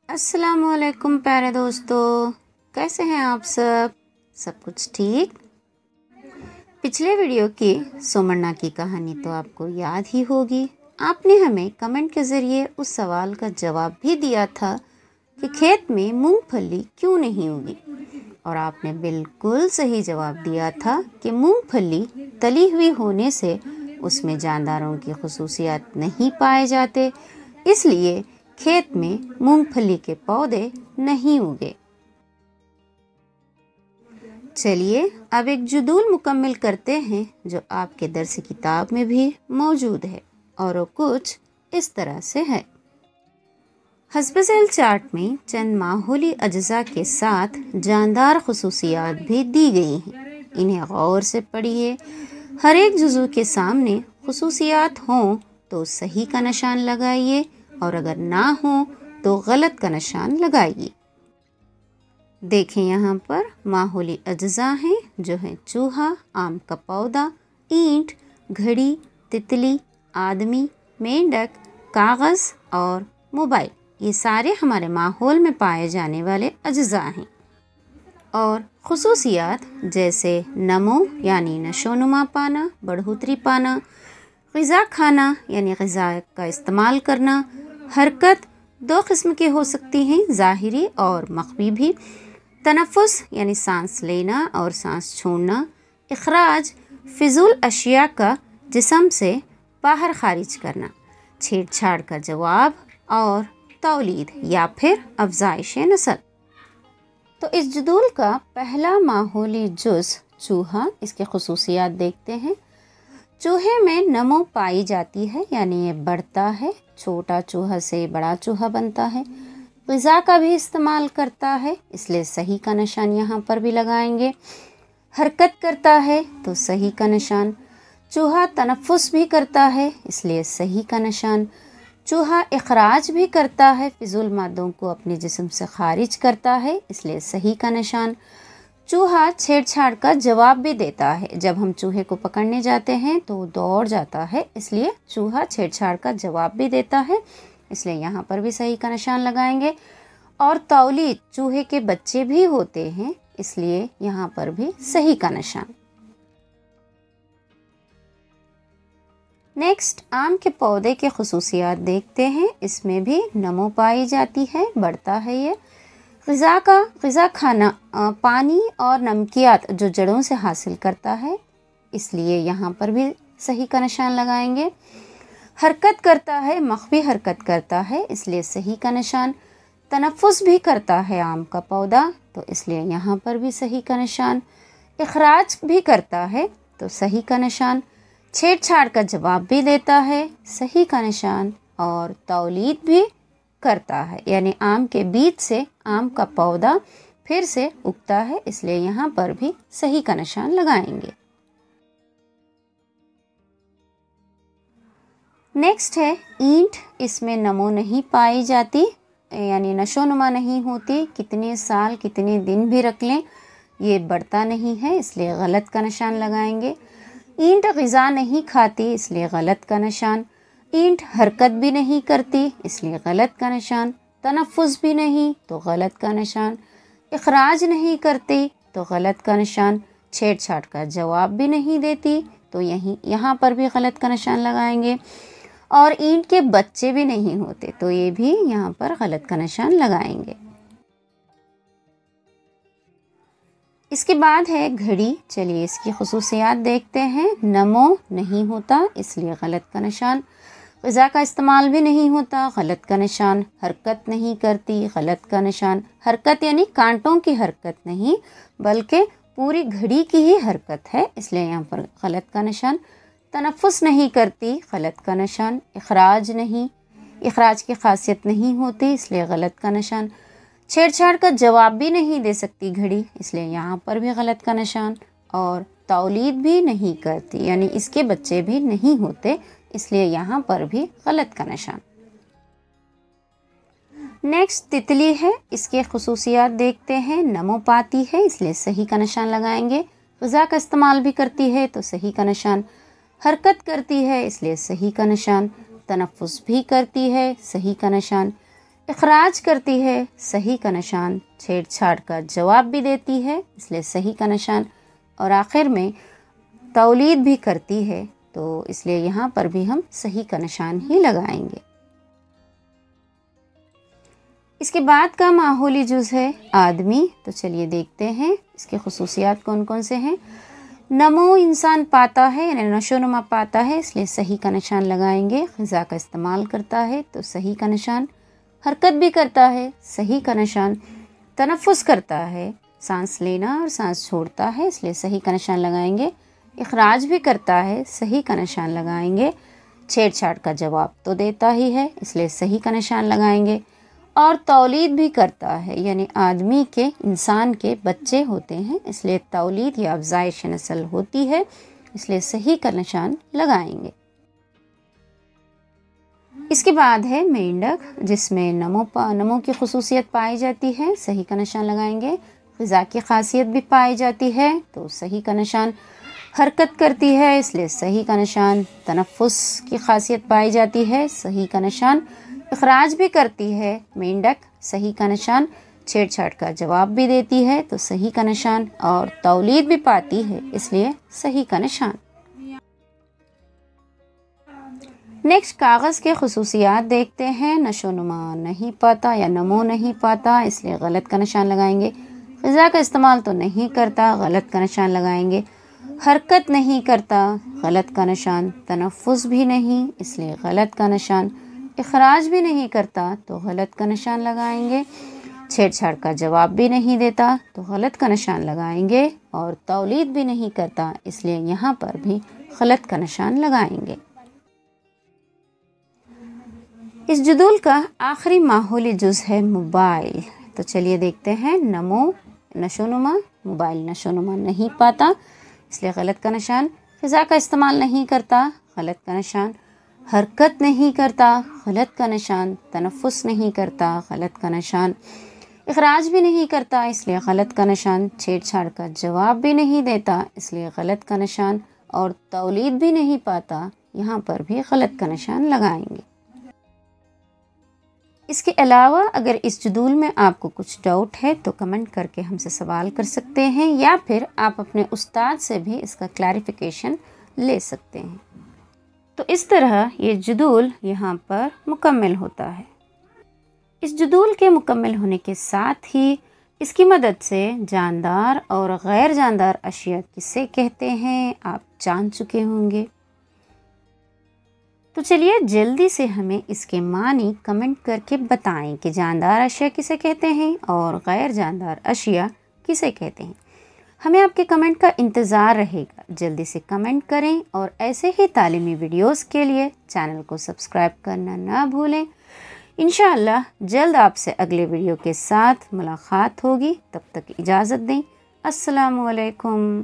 अस्सलाम वालेकुम प्यारे दोस्तों, कैसे हैं आप सब कुछ ठीक। पिछले वीडियो की सुमन्ना की कहानी तो आपको याद ही होगी। आपने हमें कमेंट के ज़रिए उस सवाल का जवाब भी दिया था कि खेत में मूंगफली क्यों नहीं उगी, और आपने बिल्कुल सही जवाब दिया था कि मूंगफली तली हुई होने से उसमें जानदारों की खुसूसियात नहीं पाए जाते, इसलिए खेत में मूंगफली के पौधे नहीं उगे। चलिए अब एक जुदूल मुकम्मल करते हैं जो आपके दर्स किताब में भी मौजूद है, और वो कुछ इस तरह से है। हस्ब-ज़ैल चार्ट में चंद माहौली अज्जा के साथ जानदार खुसूसियात भी दी गई हैं। इन्हें गौर से पढ़िए। हर एक जुज़ू के सामने खुसूसियात हों तो सही का निशान लगाइए, और अगर ना हो तो गलत का निशान लगाइए। देखें यहाँ पर माहौली अज्जा हैं जो हैं चूहा, आम का पौधा, ईंट, घड़ी, तितली, आदमी, मेंढक, कागज़ और मोबाइल। ये सारे हमारे माहौल में पाए जाने वाले अज्जा हैं। और खुसूसियात जैसे नमो यानी नशोनुमा पाना, बढ़ोतरी पाना, ग़िज़ा खाना यानी ग़िज़ा का इस्तेमाल करना, हरकत दो किस्म के हो सकती हैं, ज़ाहिरी और मख्फी भी, तनफ़ुस यानी सांस लेना और सांस छोड़ना, इखराज फिजूल अशिया का जिस्म से बाहर खारिज करना, छेड़छाड़ का जवाब, और तौलीद या फिर अफ़ज़ाइश नस्ल। तो इस जुदूल का पहला माहौली जुज़ चूहा, इसके खुसूसियात देखते हैं। चूहे में नमो पाई जाती है, यानी ये बढ़ता है, छोटा चूहा से बड़ा चूहा बनता है, ग़िज़ा का भी इस्तेमाल करता है, इसलिए सही का निशान यहाँ पर भी लगाएंगे। हरकत करता है तो सही का निशान। चूहा तनफ़ुस भी करता है, इसलिए सही का निशान। चूहा इखराज भी करता है, फिजूल मादों को अपने जिस्म से खारिज करता है, इसलिए सही का निशान। चूहा छेड़छाड़ का जवाब भी देता है, जब हम चूहे को पकड़ने जाते हैं तो दौड़ जाता है, इसलिए चूहा छेड़छाड़ का जवाब भी देता है, इसलिए यहाँ पर भी सही का निशान लगाएंगे। और तौलीद, चूहे के बच्चे भी होते हैं, इसलिए यहाँ पर भी सही का निशान। नेक्स्ट, आम के पौधे के खुसूसियात देखते हैं। इसमें भी नमो पाई जाती है, बढ़ता है ये। ग़िज़ा खाना पानी और नमकियात जो जड़ों से हासिल करता है, इसलिए यहाँ पर भी सही का निशान लगाएंगे। हरकत करता है, मख्फी हरकत करता है, इसलिए सही का निशान। तनफ़ुस भी करता है आम का पौधा, तो इसलिए यहाँ पर भी सही का निशान। इखराज भी करता है तो सही का निशान। छेड़छाड़ का जवाब भी देता है, सही का निशान। और तौलीद भी करता है, यानी आम के बीज से आम का पौधा फिर से उगता है, इसलिए यहाँ पर भी सही का निशान लगाएंगे। नेक्स्ट है ईंट। इसमें नमो नहीं पाई जाती, यानी नशोनुमा नहीं होती, कितने साल कितने दिन भी रख लें ये बढ़ता नहीं है, इसलिए गलत का निशान लगाएंगे। ईंट ग़िज़ा नहीं खाती, इसलिए गलत का निशान। ईंट हरकत भी नहीं करती, इसलिए गलत का निशान। तनफ़ुस भी नहीं तो गलत का निशान। इखराज नहीं करती तो गलत का निशान। छेड़छाड़ का जवाब भी नहीं देती, तो यहाँ पर भी गलत का निशान लगाएंगे। और ईंट के बच्चे भी नहीं होते, तो ये भी यहाँ पर गलत का निशान लगाएंगे। इसके बाद है घड़ी। चलिए इसकी खुसूसियात देखते हैं। नमो नहीं होता, इसलिए गलत का निशान। ग़िज़ा का इस्तेमाल भी नहीं होता, गलत का निशान। हरकत नहीं करती, गलत का निशान। हरकत यानी कांटों की हरकत नहीं, बल्कि पूरी घड़ी की ही हरकत है, इसलिए यहाँ पर गलत का निशान। तनफ़ुस नहीं करती, गलत का निशान। इखराज नहीं, इखराज की खासियत नहीं होती, इसलिए गलत का निशान। छेड़छाड़ का जवाब भी नहीं दे सकती घड़ी, इसलिए यहाँ पर भी गलत का निशान। और तौलीद भी नहीं करती, यानी इसके बच्चे भी नहीं होते, इसलिए यहाँ पर भी गलत का निशान। नेक्स्ट तितली है। इसके खुसूसियात देखते हैं। नमो पाती है, इसलिए सही का निशान लगाएंगे। ग़िज़ा का इस्तेमाल भी करती है, तो सही का निशान। हरकत करती है, इसलिए सही का निशान। तनफ़ुस भी करती है, सही का निशान। اخراج کرتی ہے، صحیح کا نشان، چھیڑ چھاڑ کا جواب بھی دیتی ہے، اس لیے صحیح کا نشان، اور آخر میں تولید بھی کرتی ہے، تو اس لیے یہاں پر بھی ہم صحیح کا نشان ہی لگائیں گے۔ اس کے بعد کا ماحولی جز ہے آدمی، تو چلیے دیکھتے ہیں اس کے خصوصیات کون کون سے ہیں۔ نمو انسان پاتا ہے، یعنی نشو نما پاتا ہے، اس لیے صحیح کا نشان لگائیں گے۔ غذا کا استعمال کرتا ہے تو صحیح کا نشان۔ حرکت بھی کرتا ہے، صحیح کا نشان۔ تنفس کرتا ہے، سانس لینا اور سانس چھوڑتا ہے، اس لیے صحیح کا نشان لگائیں گے۔ اخراج بھی کرتا ہے، صحیح کا نشان لگائیں گے۔ چھیڑ چھاڑ کا جواب تو دیتا ہی ہے، اس لیے صحیح کا نشان لگائیں گے۔ اور تولید بھی کرتا ہے، یعنی آدمی کے، انسان کے بچے ہوتے ہیں، اس لیے تولید یا افزائش نسل ہوتی ہے، اس لیے صحیح کا نشان لگائیں گے۔ اس کے بعد ہے مینڈک، جس میں نمو کی خصوصیت پائی جاتی ہے، صحیح کا نشان لگائیں گے۔ غذا کی خاصیت بھی پائی جاتی ہے تو صحیح کا نشان۔ حرکت کرتی ہے، اس لیے صحیح کا نشان۔ تنفس کی خاصیت پائی جاتی ہے، صحیح کا نشان۔ اخراج بھی کرتی ہے مینڈک، صحیح کا نشان۔ چھیڑ چھاڑ کا جواب بھی دیتی ہے تو صحیح کا نشان، اور تولید بھی پاتی ہے، اس لیے صحیح کا نشان۔ نیکسٹ کاغذ کے خصوصیات دیکھتے ہیں۔ نشو نما نہیں پاتا یا نمو نہیں پاتا، اس لیے غلط کا نشان لگائیں گے۔ غذا کا استعمال تو نہیں کرتا، غلط کا نشان لگائیں گے۔ حرکت نہیں کرتا، غلط کا نشان۔ تنفس بھی نہیں، اس لیے غلط کا نشان۔ اخراج بھی نہیں کرتا تو غلط کا نشان لگائیں گے۔ چھیڑ چھاڑ کا جواب بھی نہیں دیتا تو غلط کا نشان لگائیں گے، اور تولید بھی نہیں کرتا، اس لیے یہاں پر بھی غلط کا نشان لگائیں گے۔ اس جدول کا آخری ماحولی جز ہے موبائل، تو چلیے دیکھتے ہیں۔ نمو نشو نما، موبائل نشو نما نہیں پاتا، اس لیے غلط کا نشان۔ غذا کا استعمال نہیں کرتا، غلط کا نشان۔ حرکت نہیں کرتا، غلط کا نشان۔ تنفس نہیں کرتا، غلط کا نشان۔ اخراج بھی نہیں کرتا، اس لیے غلط کا نشان۔ چھیڑ چھاڑ کا جواب بھی نہیں دیتا، اس لیے غلط کا نشان، اور تولید بھی نہیں پاتا، یہاں پر بھی غلط کا نشان لگائیں گے۔ اس کے علاوہ اگر اس جدول میں آپ کو کچھ ڈاؤٹ ہے تو کمنٹ کر کے ہم سے سوال کر سکتے ہیں، یا پھر آپ اپنے استاد سے بھی اس کا کلیریفیکیشن لے سکتے ہیں۔ تو اس طرح یہ جدول یہاں پر مکمل ہوتا ہے۔ اس جدول کے مکمل ہونے کے ساتھ ہی اس کی مدد سے جاندار اور غیر جاندار اشیاء کسے کہتے ہیں آپ جان چکے ہوں گے۔ تو چلیے جلدی سے ہمیں اس کے معنی کمنٹ کر کے بتائیں کہ جاندار اشیاء کسے کہتے ہیں اور غیر جاندار اشیاء کسے کہتے ہیں۔ ہمیں آپ کے کمنٹ کا انتظار رہے گا، جلدی سے کمنٹ کریں، اور ایسے ہی تعلیمی ویڈیوز کے لیے چینل کو سبسکرائب کرنا نہ بھولیں۔ انشاءاللہ جلد آپ سے اگلے ویڈیو کے ساتھ ملاقات ہوگی، تب تک اجازت دیں۔ السلام علیکم۔